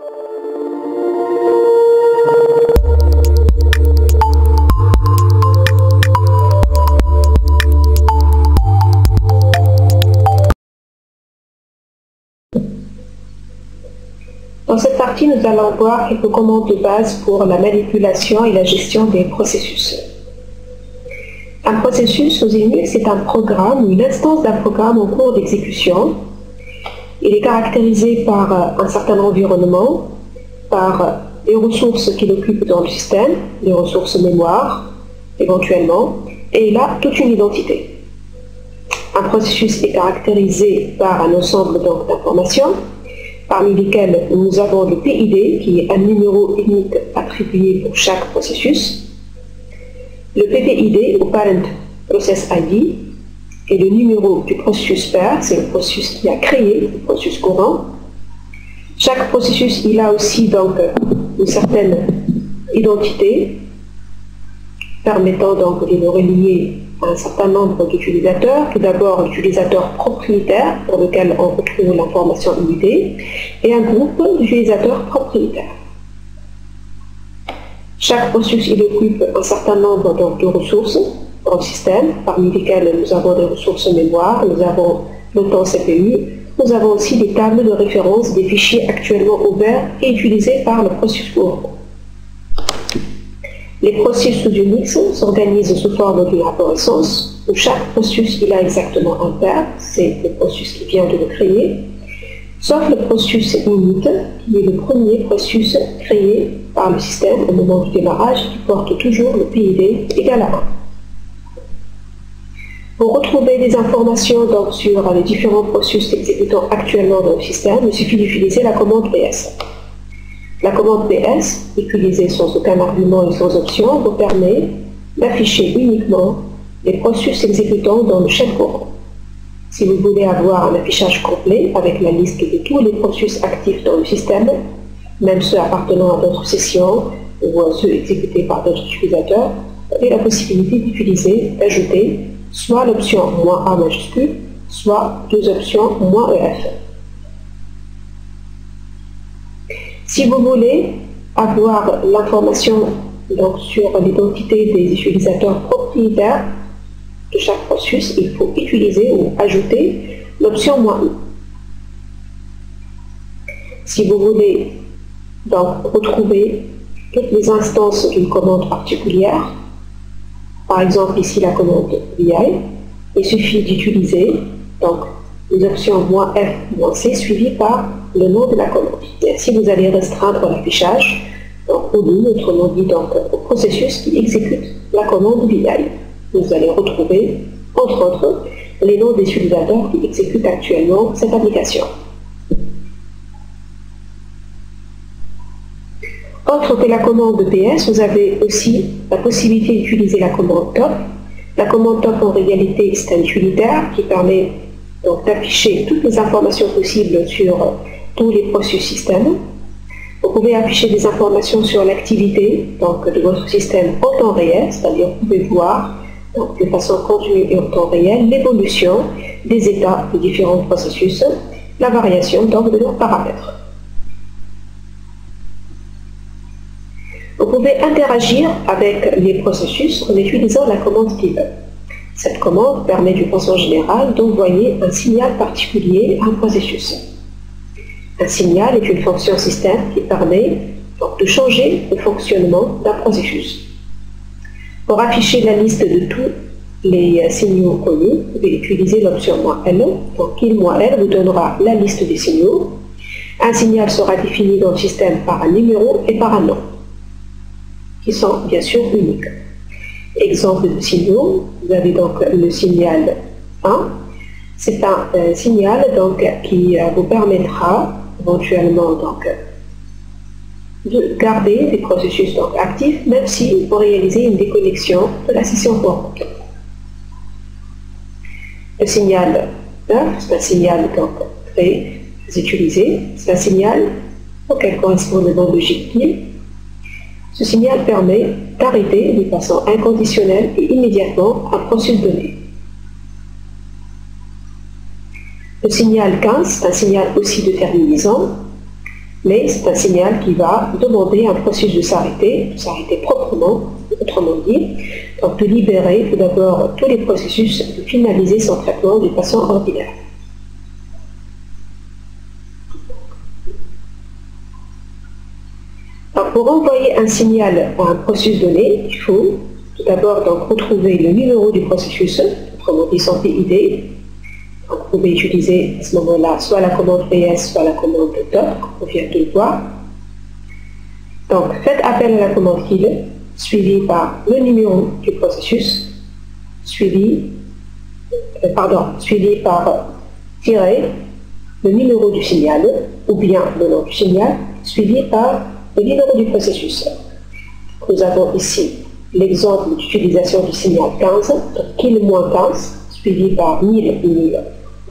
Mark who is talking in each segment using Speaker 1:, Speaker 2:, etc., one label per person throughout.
Speaker 1: Dans cette partie, nous allons voir quelques commandes de base pour la manipulation et la gestion des processus. Un processus sous Linux, c'est un programme ou une instance d'un programme en cours d'exécution. Il est caractérisé par un certain environnement, par les ressources qu'il occupe dans le système, les ressources mémoire, éventuellement, et il a toute une identité. Un processus est caractérisé par un ensemble d'informations, parmi lesquelles nous avons le PID, qui est un numéro unique attribué pour chaque processus, le PPID, ou Parent Process ID, et le numéro du processus père, c'est le processus qui a créé le processus courant. Chaque processus, il a aussi donc une certaine identité, permettant donc de le relier à un certain nombre d'utilisateurs. Tout d'abord, l'utilisateur propriétaire, pour lequel on retrouve l'information UID, et un groupe d'utilisateurs propriétaires. Chaque processus, il occupe un certain nombre de ressources dans le système, parmi lesquelles nous avons des ressources mémoire, nous avons le temps CPU, nous avons aussi des tables de référence des fichiers actuellement ouverts et utilisés par le processus courant. Les processus sous Unix s'organisent sous forme d'une arborescence, où chaque processus il a exactement un père, c'est le processus qui vient de le créer, sauf le processus init, qui est le premier processus créé par le système au moment du démarrage, qui porte toujours le PID égal à 1. Pour retrouver des informations donc, sur les différents processus exécutant actuellement dans le système, il suffit d'utiliser la commande PS. La commande PS, utilisée sans aucun argument et sans option, vous permet d'afficher uniquement les processus exécutant dans le shell courant. Si vous voulez avoir un affichage complet avec la liste de tous les processus actifs dans le système, même ceux appartenant à d'autres sessions ou ceux exécutés par d'autres utilisateurs, vous avez la possibilité d'utiliser, d'ajouter soit l'option "-a" majuscule, soit deux options "-ef". Si vous voulez avoir l'information sur l'identité des utilisateurs propriétaires de chaque processus, il faut utiliser ou ajouter l'option "-i". Si vous voulez donc retrouver toutes les instances d'une commande particulière, par exemple ici la commande "-vi", il suffit d'utiliser donc les options "-f", "-c" suivies par le nom de la commande. Et ainsi vous allez restreindre l'affichage aux lignes, autrement dit donc au processus qui exécute la commande "-vi". Vous allez retrouver entre autres les noms des utilisateurs qui exécutent actuellement cette application. Autre que la commande PS, vous avez aussi la possibilité d'utiliser la commande top. La commande top, en réalité, c'est un utilitaire qui permet donc d'afficher toutes les informations possibles sur tous les processus système. Vous pouvez afficher des informations sur l'activité de votre système en temps réel, c'est-à-dire vous pouvez voir donc, de façon continue et en temps réel l'évolution des états des différents processus, la variation donc de leurs paramètres. Vous pouvez interagir avec les processus en utilisant la commande "div". Cette commande permet d'une façon générale d'envoyer un signal particulier à un processus. Un signal est une fonction système qui permet donc, de changer le fonctionnement d'un processus. Pour afficher la liste de tous les signaux connus, vous pouvez utiliser l'option "-l". Donc "-l" vous donnera la liste des signaux. Un signal sera défini dans le système par un numéro et par un nom, qui sont bien sûr uniques. Exemple de signaux, vous avez donc le signal 1. C'est un signal donc, qui vous permettra éventuellement donc, de garder des processus donc, actifs, même si vous réalisez une déconnexion de la session courante. Le signal 9, c'est un signal donc, très utilisé, c'est un signal auquel correspond le nom logique PIL. Ce signal permet d'arrêter de façon inconditionnelle et immédiatement un processus donné. Le signal 15, c'est un signal aussi de terminaison. mais c'est un signal qui va demander à un processus de s'arrêter proprement, autrement dit, donc de libérer tout d'abord tous les processus, de finaliser son traitement d'une façon ordinaire. Alors, pour envoyer un signal à un processus donné, il faut tout d'abord donc retrouver le numéro du processus, autrement dit son PID. Donc, vous pouvez utiliser à ce moment-là soit la commande PS, soit la commande top, on vient de le voir. Donc, faites appel à la commande kill, suivi par le numéro du processus, suivi par tirer le numéro du signal, ou bien le nom du signal, suivi par le numéro du processus. Nous avons ici l'exemple d'utilisation du signal 15, donc kill-15, suivi par 1000 et 1001.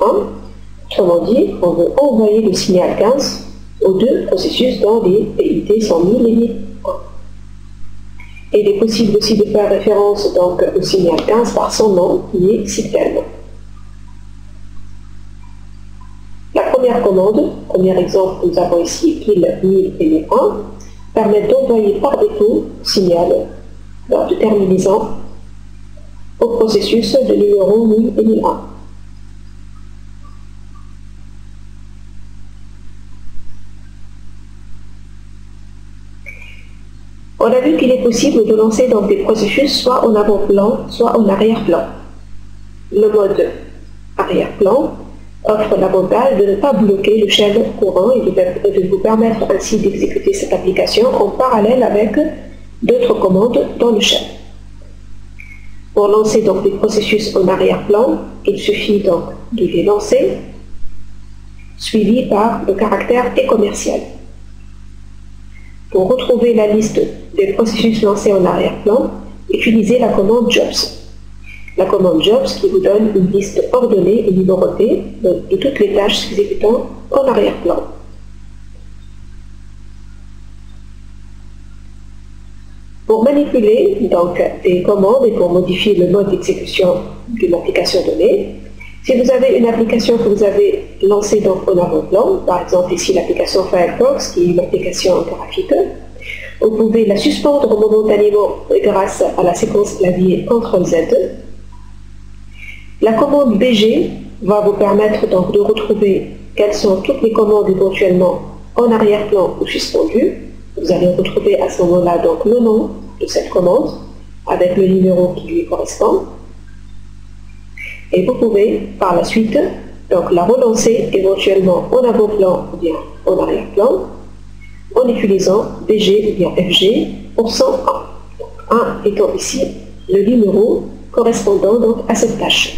Speaker 1: Autrement dit, on veut envoyer le signal 15 aux deux processus dont les PID sont 1000 et 1001. Et il est possible aussi de faire référence donc au signal 15 par son nom, qui est système. La première commande, premier exemple, nous avons ici kill 1000 et 1001, permet d'envoyer par défaut le signal de terminaison au processus de numéro 1000 et 1001. On a vu qu'il est possible de lancer donc des processus soit en avant-plan, soit en arrière-plan. Le mode arrière-plan offre l'avantage de ne pas bloquer le shell courant et de vous permettre ainsi d'exécuter cette application en parallèle avec d'autres commandes dans le shell. Pour lancer donc des processus en arrière-plan, il suffit donc de les lancer, suivi par le caractère et commercial. Pour retrouver la liste des processus lancés en arrière-plan, utilisez la commande jobs. La commande jobs qui vous donne une liste ordonnée et numérotée de toutes les tâches s'exécutant en arrière-plan. Pour manipuler donc des commandes et pour modifier le mode d'exécution d'une application donnée, si vous avez une application que vous avez lancée donc en avant-plan, par exemple ici l'application Firefox qui est une application graphique, vous pouvez la suspendre momentanément grâce à la séquence clavier CTRL-Z. La commande BG va vous permettre donc de retrouver quelles sont toutes les commandes éventuellement en arrière-plan ou suspendues. Vous allez retrouver à ce moment-là donc le nom de cette commande avec le numéro qui lui correspond. Et vous pouvez par la suite donc la relancer éventuellement en avant-plan ou bien en arrière-plan en utilisant BG ou bien FG pour 101. 1 étant ici le numéro correspondant donc à cette tâche.